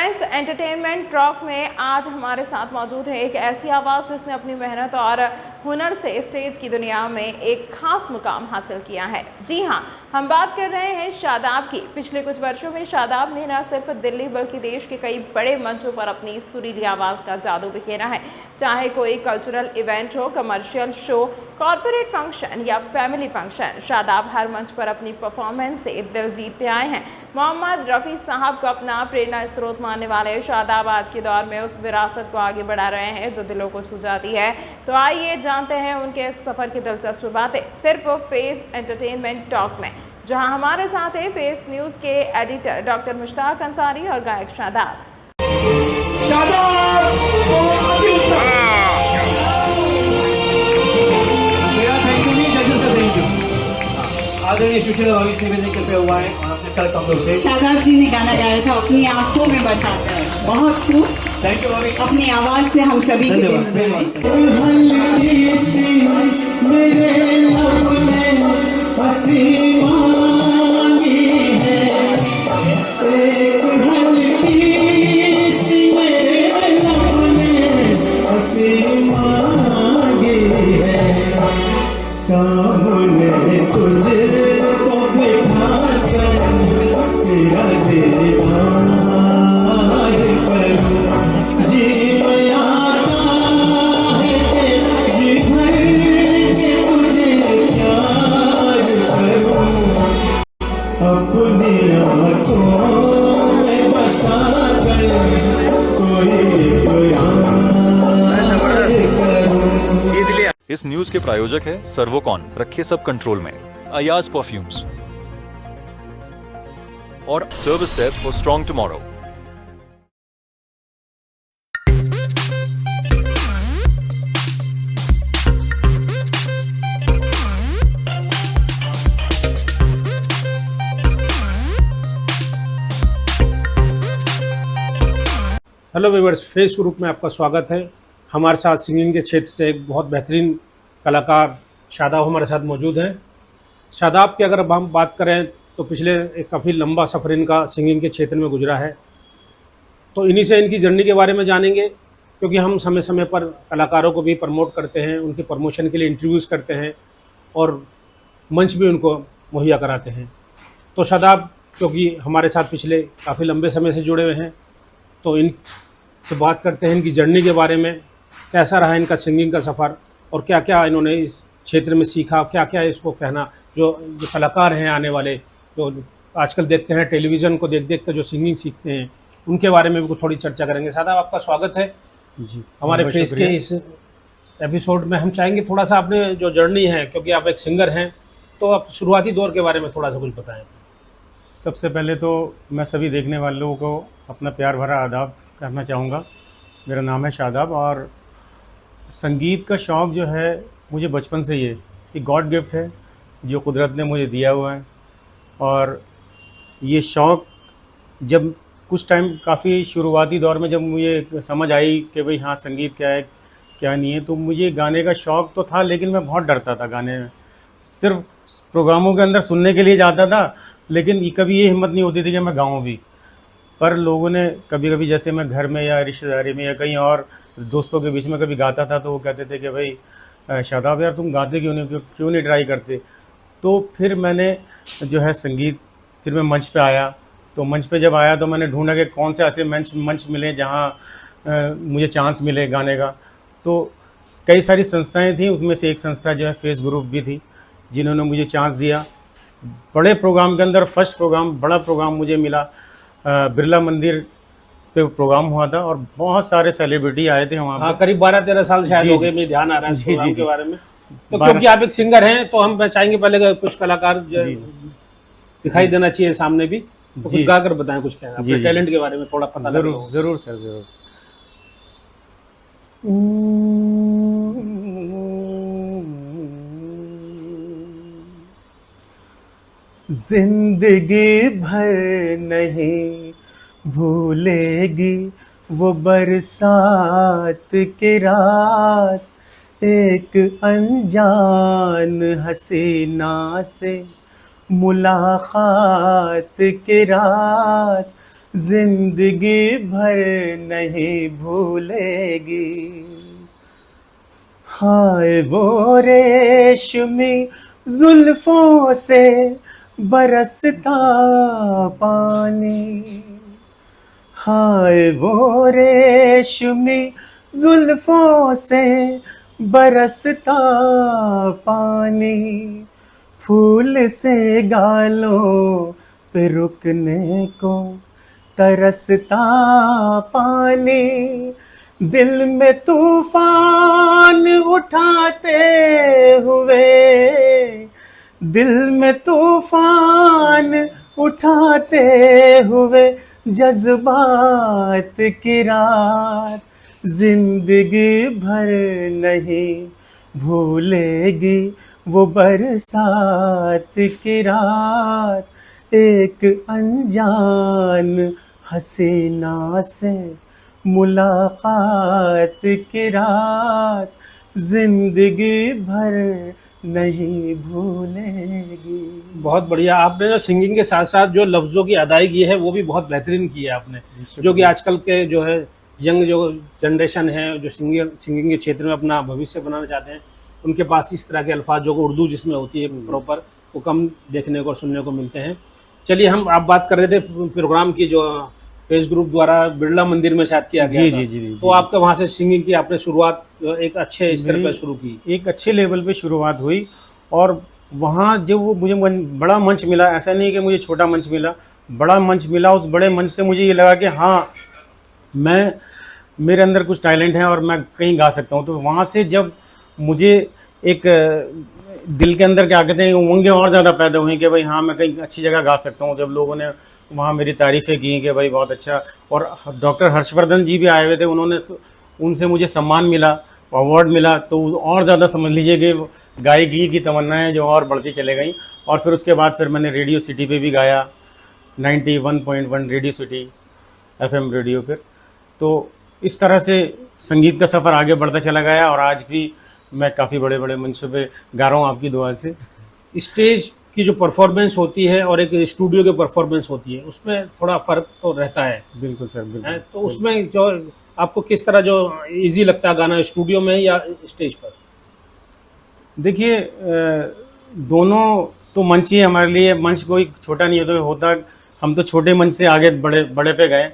Fence entertainment talk में आज हमारे साथ मौजूद है एक ऐसी आवाज़ जिसने अपनी मेहनत और हुनर से स्टेज की दुनिया में एक खास मुकाम हासिल किया है। जी हाँ, हम बात कर रहे हैं शादाब की। पिछले कुछ वर्षों में शादाब ने न सिर्फ दिल्ली बल्कि देश के कई बड़े मंचों पर अपनी सुरीली आवाज़ का जादू बिखेरा है। चाहे कोई कल्चरल इवेंट हो, कमर्शियल शो, कॉर्पोरेट फंक्शन या फैमिली फंक्शन, शादाब हर मंच पर अपनी परफॉर्मेंस से दिल जीतते आए हैं। मोहम्मद रफ़ी साहब को अपना प्रेरणा स्रोत मानने वाले शादाब आज के दौर में उस विरासत को आगे बढ़ा रहे हैं जो दिलों को छू जाती है। तो आइए जानते हैं उनके सफ़र की दिलचस्प बातें सिर्फ फेस एंटरटेनमेंट टॉक में, जहां हमारे साथ है फेस न्यूज़ के एडिटर डॉक्टर मुश्ताक अंसारी और गायक शादाब। आदरणीय सुशीला भाभी से निवेदन कृपया हुआ है और अपने कल कमरों से शादाब जी ने गाना गाया था अपनी आंखों में बसाता है। बहुत खूब, थैंक यू भाभी। अपनी आवाज से हम सभी के दिल में इस न्यूज के प्रायोजक है सर्वोकॉन, रखे सब कंट्रोल में, अयाज परफ्यूम्स और service desk for strong tomorrow. Hello viewers, face group में आपका स्वागत है। हमारे साथ सिंगिंग के क्षेत्र से एक बहुत बेहतरीन कलाकार शादाब हमारे साथ मौजूद हैं। शादाब की अगर अब हम बात करें तो पिछले एक काफ़ी लंबा सफ़र इनका सिंगिंग के क्षेत्र में गुजरा है। तो इन्हीं से इनकी जर्नी के बारे में जानेंगे, क्योंकि हम समय समय पर कलाकारों को भी प्रमोट करते हैं, उनके प्रमोशन के लिए इंटरव्यूज़ करते हैं और मंच भी उनको मुहैया कराते हैं। तो शादाब क्योंकि हमारे साथ पिछले काफ़ी लंबे समय से जुड़े हुए हैं, तो इन से बात करते हैं इनकी जर्नी के बारे में, कैसा रहा इनका सिंगिंग का सफ़र और क्या क्या इन्होंने इस क्षेत्र में सीखा, क्या क्या इसको कहना जो कलाकार हैं आने वाले, जो आजकल देखते हैं टेलीविज़न को देख देख कर जो सिंगिंग सीखते हैं, उनके बारे में भी थोड़ी चर्चा करेंगे। शादाब, आपका स्वागत है जी हमारे फेस के इस एपिसोड में। हम चाहेंगे थोड़ा सा आपने जो जर्नी है, क्योंकि आप एक सिंगर हैं, तो आप शुरुआती दौर के बारे में थोड़ा सा कुछ बताएँ। सबसे पहले तो मैं सभी देखने वालों को अपना प्यार भरा आदाब करना चाहूँगा। मेरा नाम है शादाब और संगीत का शौक़ जो है मुझे बचपन से ही है। ये गॉड गिफ्ट है जो कुदरत ने मुझे दिया हुआ है। और ये शौक़ जब कुछ टाइम काफ़ी शुरुआती दौर में जब मुझे समझ आई कि भाई हाँ संगीत क्या है क्या नहीं है, तो मुझे गाने का शौक़ तो था, लेकिन मैं बहुत डरता था गाने में। सिर्फ प्रोग्रामों के अंदर सुनने के लिए जाता था, लेकिन कभी ये हिम्मत नहीं होती थी कि मैं गाऊँ भी। पर लोगों ने कभी कभी, जैसे मैं घर में या रिश्तेदारी में या कहीं और दोस्तों के बीच में कभी गाता था, तो वो कहते थे कि भाई शादाब यार तुम गाते क्यों नहीं ट्राई करते। तो फिर मैंने जो है संगीत, फिर मैं मंच पे आया। तो मंच पे जब आया तो मैंने ढूंढा कि कौन से ऐसे मंच मिले जहाँ मुझे चांस मिले गाने का। तो कई सारी संस्थाएं थी, उसमें से एक संस्था जो है फेस ग्रुप भी थी, जिन्होंने मुझे चांस दिया। बड़े प्रोग्राम के अंदर फर्स्ट प्रोग्राम, बड़ा प्रोग्राम मुझे मिला, बिरला मंदिर पे प्रोग्राम हुआ था और बहुत सारे सेलिब्रिटी आए थे वहाँ। हाँ, करीब 12-13 साल शायद हो गए, मुझे ध्यान आ रहा है इस प्रोग्राम के बारे में। तो क्योंकि आप एक सिंगर हैं, तो हम चाहेंगे पहले कुछ कलाकार दिखाई देना चाहिए सामने भी, तो कुछ गाकर बताएं, कुछ कहना अपने टैलेंट के बारे में थोड़ा पता लगे। जरूर सर, जरूर। जिंदगी भर नहीं भूलेगी वो बरसात की रात, एक अनजान हसीना से मुलाकात की रात। जिंदगी भर नहीं भूलेगी। हाय वो रेशमी जुल्फों से बरसता पानी, हाय वो रेशमी जुल्फों से बरसता पानी, फूल से गालों पे रुकने को तरसता पानी, दिल में तूफान उठाते हुए, दिल में तूफान उठाते हुए जज्बात की रात जिंदगी भर नहीं भूलेगी। वो बरसात की रात, एक अनजान हसीना से मुलाकात की रात जिंदगी भर नहीं भूलेगी। बहुत बढ़िया। आपने जो सिंगिंग के साथ साथ जो लफ्ज़ों की अदायगी है वो भी बहुत बेहतरीन की है आपने, जो कि आजकल के जो है यंग जो जनरेशन है जो सिंगिंग के क्षेत्र में अपना भविष्य बनाना चाहते हैं, उनके पास इस तरह के अल्फाज जो उर्दू जिसमें होती है प्रॉपर, वो कम देखने को और सुनने को मिलते हैं। चलिए, आप बात कर रहे थे प्रोग्राम की जो फेस ग्रुप द्वारा बिरला मंदिर में शायद किया गया था। जी। तो आपका वहाँ से सिंगिंग की आपने शुरुआत एक अच्छे स्तर पर शुरू की। एक अच्छे लेवल पे शुरुआत हुई और वहाँ जो वो मुझे बड़ा मंच मिला, ऐसा नहीं कि मुझे छोटा मंच मिला, बड़ा मंच मिला। उस बड़े मंच से मुझे ये लगा कि हाँ, मेरे अंदर कुछ टैलेंट है और मैं कहीं गा सकता हूँ। तो वहाँ से जब मुझे एक दिल के अंदर क्या कहते हैं उमंगें और ज़्यादा पैदा हुई कि भाई हाँ, मैं कहीं अच्छी जगह गा सकता हूँ। जब लोगों ने वहाँ मेरी तारीफ़ें की कि भाई बहुत अच्छा, और डॉक्टर हर्षवर्धन जी भी आए हुए थे, उनसे मुझे सम्मान मिला, अवार्ड मिला, तो और ज़्यादा समझ लीजिए कि गायकी की तमन्नाएं जो और बढ़ती चले गई। और फिर उसके बाद फिर मैंने रेडियो सिटी पे भी गाया, 91.1 रेडियो सिटी FM रेडियो पर। तो इस तरह से संगीत का सफ़र आगे बढ़ता चला गया और आज भी मैं काफ़ी बड़े बड़े मंचों पे गा रहा हूँ आपकी दुआ से। स्टेज की जो परफॉर्मेंस होती है और एक स्टूडियो की परफॉर्मेंस होती है, उसमें थोड़ा फर्क तो रहता है। बिल्कुल सर, बिल्कुल। तो उसमें जो आपको किस तरह जो इजी लगता है गाना, स्टूडियो में या स्टेज पर? देखिए, दोनों तो मंच ही है हमारे लिए। मंच कोई छोटा नहीं होता। हम तो छोटे मंच से आगे बड़े पे गए,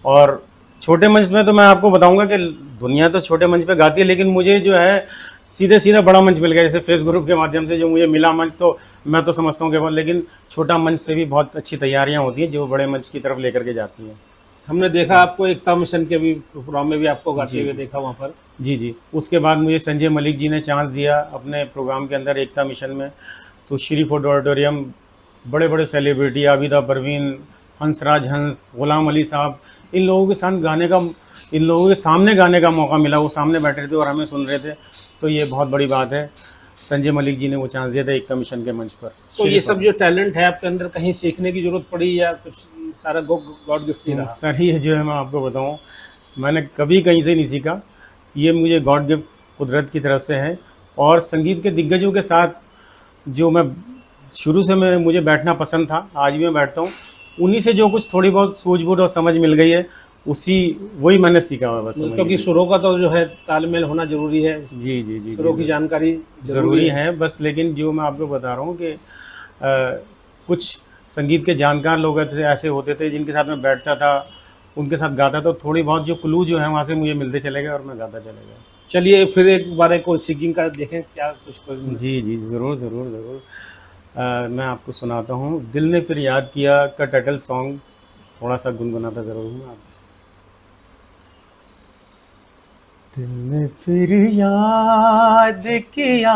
और छोटे मंच में तो मैं आपको बताऊंगा कि दुनिया तो छोटे मंच पे गाती है, लेकिन मुझे जो है सीधे बड़ा मंच मिल गया। जैसे फेस ग्रुप के माध्यम से जो मुझे मिला मंच, तो मैं तो समझता हूँ कि लेकिन छोटा मंच से भी बहुत अच्छी तैयारियां होती हैं जो बड़े मंच की तरफ लेकर के जाती हैं। हमने देखा आपको एकता मिशन के भी प्रोग्राम में भी आपको गाते हुए देखा वहाँ पर। जी। उसके बाद मुझे संजय मलिक जी ने चांस दिया अपने प्रोग्राम के अंदर एकता मिशन में। तो श्री फोर्ड ऑडिटोरियम, बड़े बड़े सेलिब्रिटी, आबिदा परवीन, हंसराज हंस, गुलाम अली साहब, इन लोगों के सामने गाने का मौका मिला। वो सामने बैठे थे और हमें सुन रहे थे, तो ये बहुत बड़ी बात है। संजय मलिक जी ने वो चांस दिया था एकता मिशन के मंच पर। तो ये सब जो टैलेंट है आपके अंदर, कहीं सीखने की जरूरत पड़ी या कुछ सारा गॉड गिफ्ट ही रहा? सर, ये जो है मैं आपको बताऊं, मैंने कभी कहीं से नहीं सीखा। ये मुझे गॉड गिफ्ट कुदरत की तरफ से है। और संगीत के दिग्गजों के साथ जो मैं शुरू से मुझे बैठना पसंद था, आज भी मैं बैठता हूँ। उन्हीं से जो कुछ थोड़ी बहुत सूझबूझ और समझ मिल गई है, वही मैंने सीखा हुआ बस। क्योंकि सुरों का तो जो है तालमेल होना जरूरी है। जी। सुरों की जानकारी ज़रूरी है बस। लेकिन जो मैं आपको बता रहा हूँ कि कुछ संगीत के जानकार लोग ऐसे होते थे जिनके साथ मैं बैठता था, उनके साथ गाता था, थोड़ी बहुत जो क्लू जो है वहाँ से मुझे मिलते चले गए और मैं गाता चले गया। चलिए, फिर एक बार कोई सिंगिंग का देखें क्या कुछ। जी, ज़रूर। मैं आपको सुनाता हूँ। दिल ने फिर याद किया का टाइटल सॉन्ग थोड़ा सा गुनगुनाता ज़रूर हूँ। दिल ने फिर याद किया,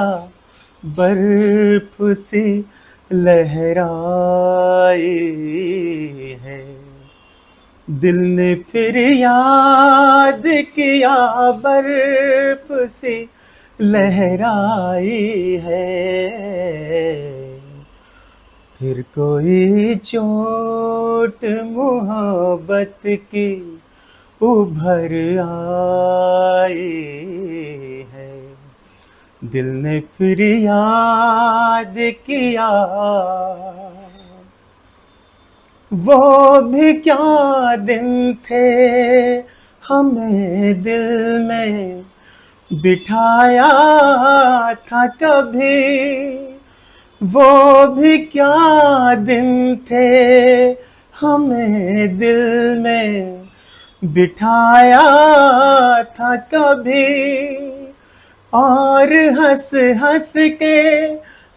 बर्फ सी लहराए है। दिल ने फिर याद किया, बर्फ सी लहराई है। फिर कोई चोट मोहब्बत की उभर आई है। दिल ने फिर याद किया, वो भी क्या दिन थे हमें दिल में बिठाया था कभी, वो भी क्या दिन थे हमें दिल में बिठाया था कभी, और हंस हंस के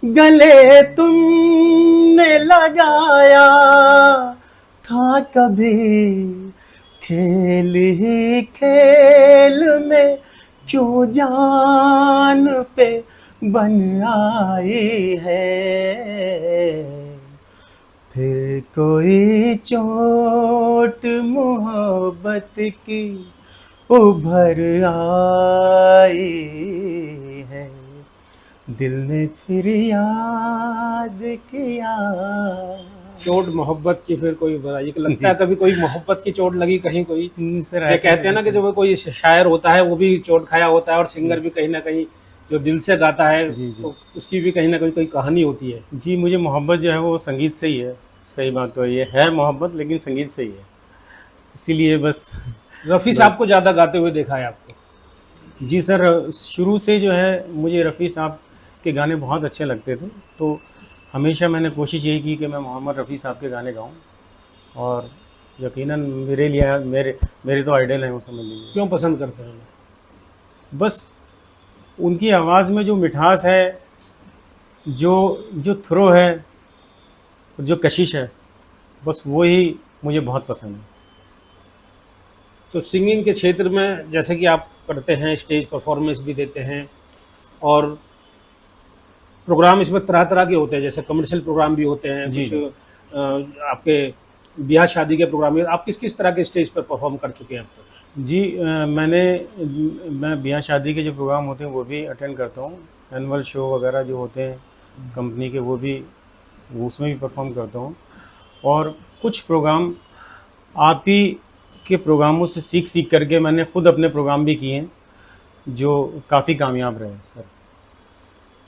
गले तुमने लगाया था कभी, खेल ही खेल में जो जान पे बन आई है, फिर कोई चोट मोहब्बत की उभर आई है, दिल ने फिर याद किया। चोट मोहब्बत की फिर कोई बुराई, लगता है कभी कोई मोहब्बत की चोट लगी कहीं कोई? सर ये कहते हैं ना कि जब कोई शायर होता है वो भी चोट खाया होता है, और सिंगर भी कहीं ना कहीं जो दिल से गाता है जी, जी। तो उसकी भी कहीं ना कहीं कोई कहानी होती है। जी, मुझे मोहब्बत जो है वो संगीत से ही है। सही बात तो ये है मोहब्बत, लेकिन संगीत से ही है, इसीलिए बस। रफ़ी साहब को ज़्यादा गाते हुए देखा है आपको? जी सर, शुरू से जो है मुझे रफ़ी साहब के गाने बहुत अच्छे लगते थे, तो हमेशा मैंने कोशिश यही की कि मैं मोहम्मद रफ़ी साहब के गाने गाऊं, और यकीनन मेरे लिए मेरे तो आइडल हैं वो, समझ लीजिए। क्यों पसंद करते हैं उन्हें? बस उनकी आवाज़ में जो मिठास है, जो थ्रो है, जो कशिश है, बस वो ही मुझे बहुत पसंद है। तो सिंगिंग के क्षेत्र में जैसे कि आप करते हैं, स्टेज परफॉर्मेंस भी देते हैं, और प्रोग्राम इसमें तरह तरह के होते हैं, जैसे कमर्शियल प्रोग्राम भी होते हैं, जी, कुछ आपके ब्याह शादी के प्रोग्राम। आप किस किस तरह के स्टेज पर परफॉर्म कर चुके हैं अब तक? जी, मैं ब्याह शादी के जो प्रोग्राम होते हैं वो भी अटेंड करता हूँ, एनुअल शो वगैरह जो होते हैं कंपनी के, वो उसमें भी परफॉर्म करता हूँ, और कुछ प्रोग्राम आप ही के प्रोग्रामों से सीख करके मैंने खुद अपने प्रोग्राम भी किए हैं, जो काफ़ी कामयाब रहे सर।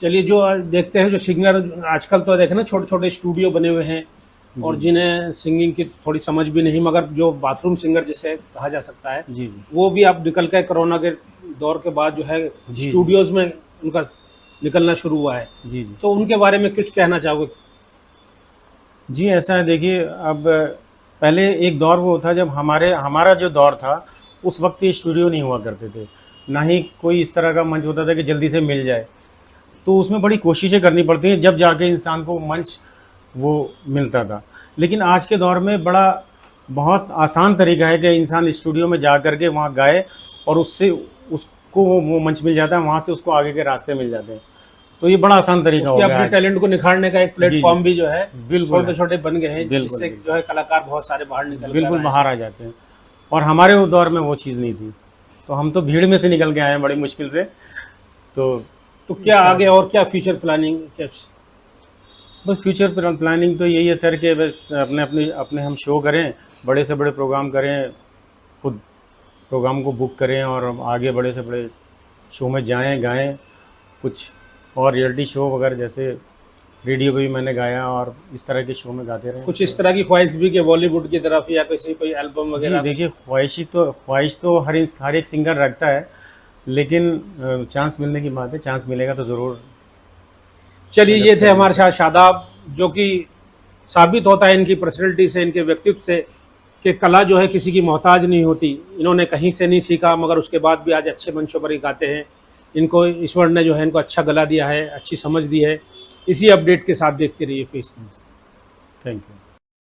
चलिए, जो देखते हैं जो सिंगर आजकल तो देखे ना छोटे छोटे स्टूडियो बने हुए हैं, और जिन्हें सिंगिंग की थोड़ी समझ भी नहीं, मगर जो बाथरूम सिंगर जिसे कहा जा सकता है, जी जी, वो भी आप निकल के कोरोना के दौर के बाद जो है जी, स्टूडियोज में उनका निकलना शुरू हुआ है। जी जी तो उनके बारे में कुछ कहना चाहोगे? जी, ऐसा है, देखिए, अब पहले एक दौर वो था जब हमारा जो दौर था उस वक्त ये स्टूडियो नहीं हुआ करते थे, ना ही कोई इस तरह का मंच होता था कि जल्दी से मिल जाए, तो उसमें बड़ी कोशिशें करनी पड़ती हैं जब जाके इंसान को मंच वो मिलता था। लेकिन आज के दौर में बहुत आसान तरीका है कि इंसान स्टूडियो में जा करके वहाँ गाए, और उसको वो मंच मिल जाता है, वहाँ से उसको आगे के रास्ते मिल जाते हैं, तो ये बड़ा आसान तरीका हो गया अपने है। टैलेंट को निखारने का एक प्लेटफॉर्म भी जो है बिल्कुल छोटे छोटे बन गए हैं, बिल्कुल, जिससे जो है कलाकार बहुत सारे बाहर निकल बिल्कुल बाहर आ जाते हैं, और हमारे उस दौर में वो चीज़ नहीं थी, तो हम तो भीड़ में से निकल के आए हैं बड़ी मुश्किल से। तो क्या आगे और क्या फ्यूचर प्लानिंग? बस फ्यूचर प्लानिंग तो यही है सर कि बस अपने हम शो करें, बड़े से बड़े प्रोग्राम करें, खुद प्रोग्राम को बुक करें, और आगे बड़े से बड़े शो में जाएं, गाएं कुछ, और रियलिटी शो वगैरह जैसे रेडियो पे भी मैंने गाया, और इस तरह के शो में गाते रहे। कुछ इस तरह की ख्वाहिश भी कि बॉलीवुड की तरफ या कोई एल्बम जी, वगैरह? देखिए, ख्वाहिश तो हर एक सिंगर रखता है, लेकिन चांस मिलने की बात है, चांस मिलेगा तो ज़रूर। चलिए, ये थे हमारे साथ शादाब, जो कि साबित होता है इनकी पर्सनैलिटी से, इनके व्यक्तित्व से, कि कला जो है किसी की मोहताज नहीं होती। इन्होंने कहीं से नहीं सीखा, मगर उसके बाद भी आज अच्छे मंचों पर ही गाते हैं। इनको ईश्वर ने जो है इनको अच्छा गला दिया है, अच्छी समझ दी है। इसी अपडेट के साथ देखते रहिए फेस न्यूज़। Thank you.